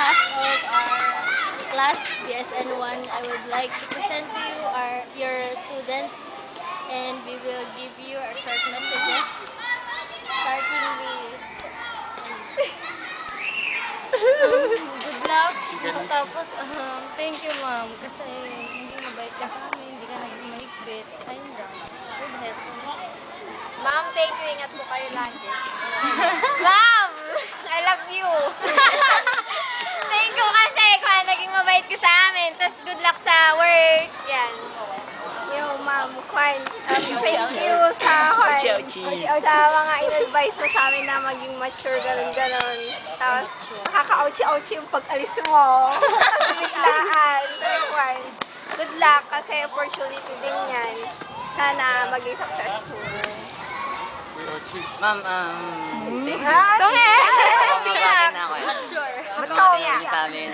behalf of our class BSN1, I would like to present to you your students, and we will give you our short messages, starting with good luck. Tapos, thank you, ma'am, kasi hindi mabait ka sa amin, hindi ka naging mahigpit. Ayun lang. Good health. Ma'am, thank you. Ingat po kayo lagi. Ma'am, I love you. Thank you kasi kung naging mabait ka sa amin. Tapos good luck sa work. Yan. Yo, ma'am, Kwan. Thank you sa mga in-advise mo sa amin na maging mature, ganun-ganon. Tapos, nakaka-ouchi-ouchi yung pag-alis mo. Tapos, biglaan. Kwan. Good luck kasi opportunity din yan. Sana maging successful. Ma'am, thank you. Thank you sa amin.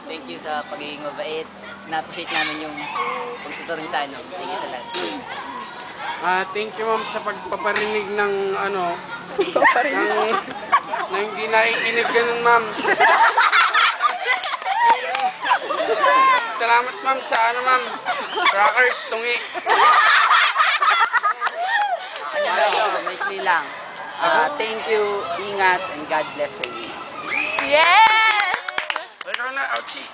Thank you sa pagiging mabait. Na-appreciate namin yung pagtuturo sa ano. Thank you sa lahat. Thank you, ma'am, sa pagpaparinig ng ano, na hindi naikinig ganun, ma'am. Salamat, ma'am, sa ano, ma'am. Crackers, tungi. Maikli lang. Thank you, ingat, and God bless you. Yes! Wala na, ouchie.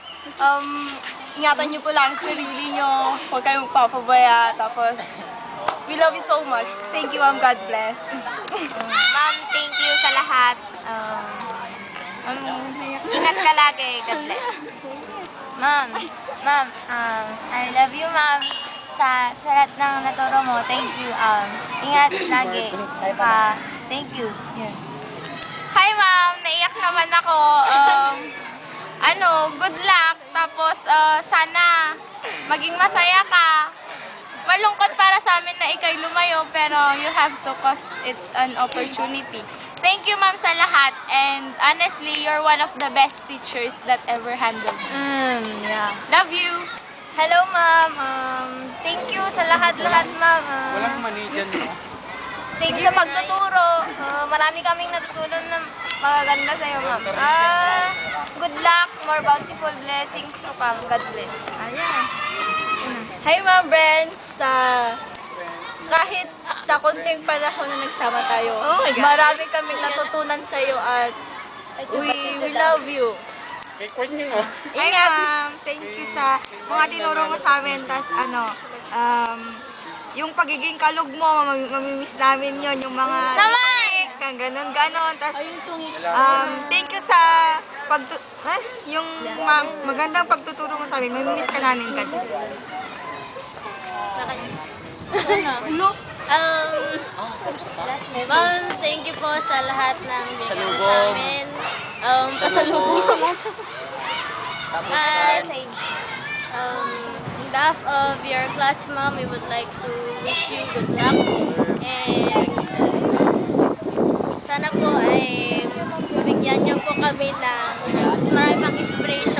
Ingatan niyo po lang sarili niyo. Huwag kayong magpapabaya. Tapos, we love you so much. Thank you, ma'am. God bless. Ma'am, thank you sa lahat. Ingat ka lagi. God bless. Ma'am, I love you, ma'am. Sa lahat ng naturo mo, thank you. Ingat lagi. Thank you. Yeah. Hi, ma'am. Naiyak naman ako. Good luck. Tapos, sana maging masaya ka. Malungkot para sa amin na ikay lumayo, pero you have to cause it's an opportunity. Thank you, ma'am, sa lahat. And honestly, you're one of the best teachers that ever handled me. Yeah. Love you. Hello, ma'am. Thank you sa lahat-lahat, ma'am. Walang mani dyan, no? Thank you sa pagtuturo. Marami kaming natutunan na magaganda sa'yo, ma'am. Good luck, more bountiful blessings to come. God bless. Ayan. Hi, ma'am, friends. Kahit sa konting panahon na nagsama tayo, marami kaming natutunan sa'yo at we love you. Kay Kwan yun, no? Hi, ma'am. Thank you sa mga tinuro mo sa amin. Tapos, yung pagiging kalog mo, mamimiss namin yon. Yung mga... ganon. Tapos, thank you sa yung magandang pagtuturo mo sa amin. Mamimiss ka namin, God bless. Ma'am, thank you po sa lahat ng binigay sa amin. Pasalubong. On behalf of your class, ma'am, we would like to wish you good luck. And sana po ay mabigyan niyo po kami ng mas marami pang inspiration